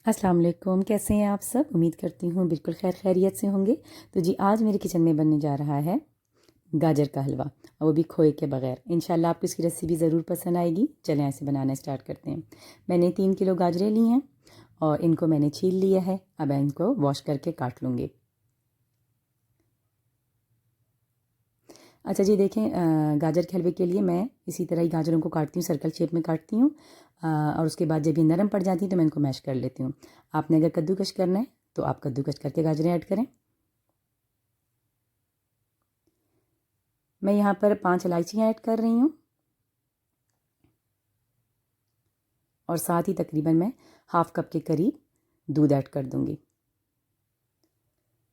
अस्सलाम वालेकुम, कैसे हैं आप सब? उम्मीद करती हूँ बिल्कुल खैरियत से होंगे। तो जी आज मेरे किचन में बनने जा रहा है गाजर का हलवा, और वो भी खोए के बगैर। इंशाल्लाह आपको इसकी रेसिपी ज़रूर पसंद आएगी। चलें ऐसे बनाना स्टार्ट करते हैं। मैंने 3 किलो गाजरें ली हैं और इनको मैंने छील लिया है। अब मैं इनको वॉश करके काट लूँगी। अच्छा जी, देखें, गाजर के हलवे के लिए मैं इसी तरह ही गाजरों को काटती हूँ, सर्कल शेप में काटती हूँ। और उसके बाद जब ये नरम पड़ जाती हैं तो मैं इनको मैश कर लेती हूँ। आपने अगर कद्दूकश करना है तो आप कद्दूकश करके गाजरें ऐड करें। मैं यहाँ पर 5 इलायचियाँ ऐड कर रही हूँ और साथ ही तकरीबन मैं हाफ़ कप के करीब दूध ऐड कर दूँगी।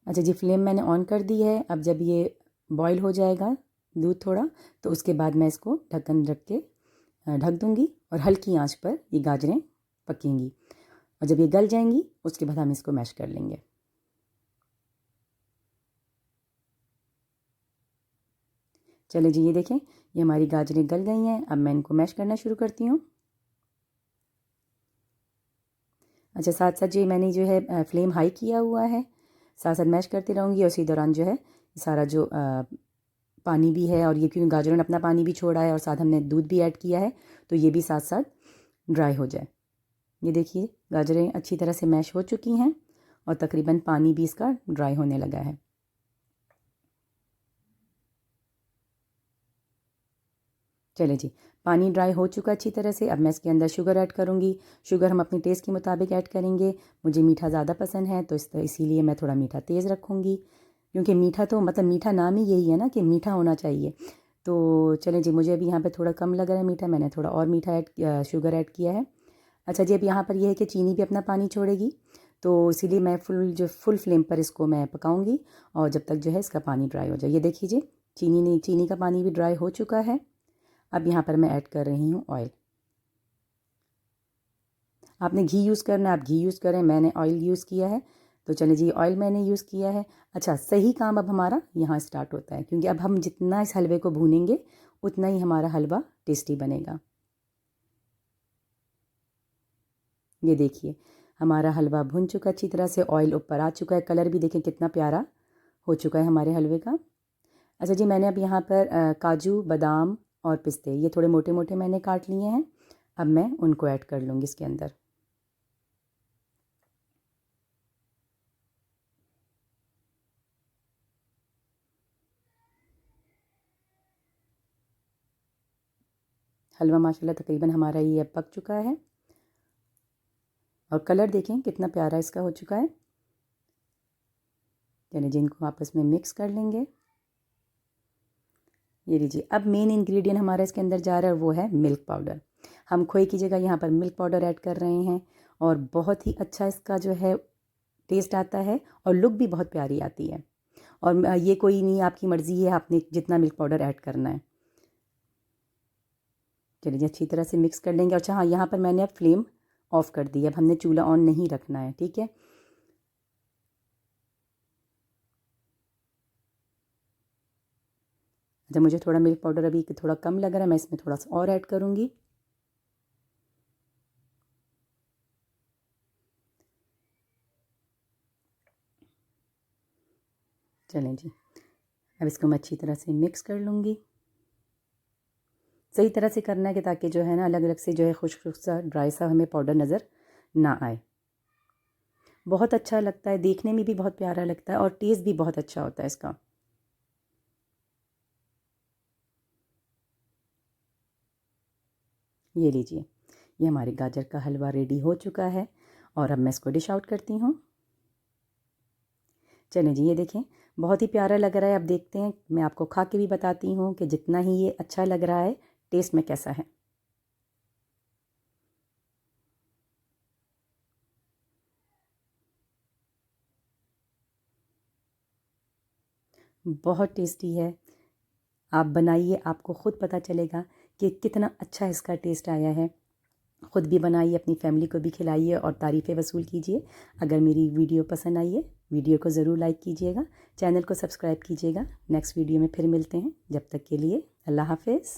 अच्छा जी, फ्लेम मैंने ऑन कर दी है। अब जब ये बॉईल हो जाएगा दूध थोड़ा, तो उसके बाद मैं इसको ढक्कन रख के ढक दूँगी और हल्की आंच पर ये गाजरें पकेंगी। और जब ये गल जाएंगी उसके बाद हम इसको मैश कर लेंगे। चले जी, ये देखें, ये हमारी गाजरें गल गई हैं। अब मैं इनको मैश करना शुरू करती हूँ। अच्छा, साथ साथ जी मैंने जो है फ्लेम हाई किया हुआ है। साथ साथ मैश करती रहूँगी और इसी दौरान जो है सारा जो पानी भी है, और ये क्योंकि गाजरों ने अपना पानी भी छोड़ा है और साथ हमने दूध भी ऐड किया है, तो ये भी साथ साथ ड्राई हो जाए। ये देखिए, गाजरें अच्छी तरह से मैश हो चुकी हैं और तकरीबन पानी भी इसका ड्राई होने लगा है। चले जी, पानी ड्राई हो चुका अच्छी तरह से। अब मैं इसके अंदर शुगर ऐड करूँगी। शुगर हम अपने टेस्ट के मुताबिक ऐड करेंगे। मुझे मीठा ज़्यादा पसंद है तो इसीलिए मैं थोड़ा मीठा तेज़ रखूँगी, क्योंकि मीठा तो मतलब मीठा नाम ही यही है ना कि मीठा होना चाहिए। तो चलें जी, मुझे अभी यहाँ पे थोड़ा कम लग रहा है मीठा, मैंने थोड़ा और मीठा शुगर ऐड किया है। अच्छा जी, अब यहाँ पर यह है कि चीनी भी अपना पानी छोड़ेगी, तो इसीलिए मैं फुल फ्लेम पर इसको मैं पकाऊँगी और जब तक जो है इसका पानी ड्राई हो जाए। ये देखिए, चीनी का पानी भी ड्राई हो चुका है। अब यहाँ पर मैं ऐड कर रही हूँ ऑयल। आपने घी यूज़ करना है, आप घी यूज़ करें, मैंने ऑयल यूज़ किया है। तो चलिए जी, ऑयल मैंने यूज़ किया है। अच्छा, सही काम अब हमारा यहाँ स्टार्ट होता है, क्योंकि अब हम जितना इस हलवे को भूनेंगे उतना ही हमारा हलवा टेस्टी बनेगा। ये देखिए, हमारा हलवा भुन चुका अच्छी तरह से, ऑयल ऊपर आ चुका है, कलर भी देखें कितना प्यारा हो चुका है हमारे हलवे का। अच्छा जी, मैंने अब यहाँ पर काजू, बादाम और पिस्ते ये थोड़े मोटे मोटे मैंने काट लिए हैं। अब मैं उनको ऐड कर लूँगी इसके अंदर। हलवा माशाल्लाह तकरीबन हमारा ये अब पक चुका है और कलर देखें कितना प्यारा इसका हो चुका है। चलिए जी, इनको आपस में मिक्स कर लेंगे। ये लीजिए, अब मेन इंग्रेडिएंट हमारा इसके अंदर जा रहा है, वो है मिल्क पाउडर। हम खोए की जगह यहाँ पर मिल्क पाउडर ऐड कर रहे हैं और बहुत ही अच्छा इसका जो है टेस्ट आता है और लुक भी बहुत प्यारी आती है। और ये कोई नहीं, आपकी मर्ज़ी है आपने जितना मिल्क पाउडर ऐड करना है। चलिए जी, अच्छी तरह से मिक्स कर लेंगे। अच्छा हाँ, यहाँ पर मैंने अब फ्लेम ऑफ़ कर दी है। अब हमने चूल्हा ऑन नहीं रखना है, ठीक है। अच्छा, मुझे थोड़ा मिल्क पाउडर अभी थोड़ा कम लग रहा है, मैं इसमें थोड़ा सा और ऐड करूँगी। चलें जी, अब इसको मैं अच्छी तरह से मिक्स कर लूँगी। सही तरह से करना है कि ताकि जो है ना अलग अलग से जो है खुश्क सा ड्राई सा हमें पाउडर नज़र ना आए। बहुत अच्छा लगता है, देखने में भी बहुत प्यारा लगता है और टेस्ट भी बहुत अच्छा होता है इसका। ये लीजिए, ये हमारे गाजर का हलवा रेडी हो चुका है और अब मैं इसको डिश आउट करती हूँ। चलें जी, ये देखें, बहुत ही प्यारा लग रहा है। अब देखते हैं, मैं आपको खा के भी बताती हूँ कि जितना ही ये अच्छा लग रहा है टेस्ट में कैसा है। बहुत टेस्टी है। आप बनाइए, आपको ख़ुद पता चलेगा कि कितना अच्छा इसका टेस्ट आया है। ख़ुद भी बनाइए, अपनी फैमिली को भी खिलाइए और तारीफ़ें वसूल कीजिए। अगर मेरी वीडियो पसंद आई है, वीडियो को ज़रूर लाइक कीजिएगा, चैनल को सब्सक्राइब कीजिएगा। नेक्स्ट वीडियो में फिर मिलते हैं, जब तक के लिए अल्लाह हाफ़िज़।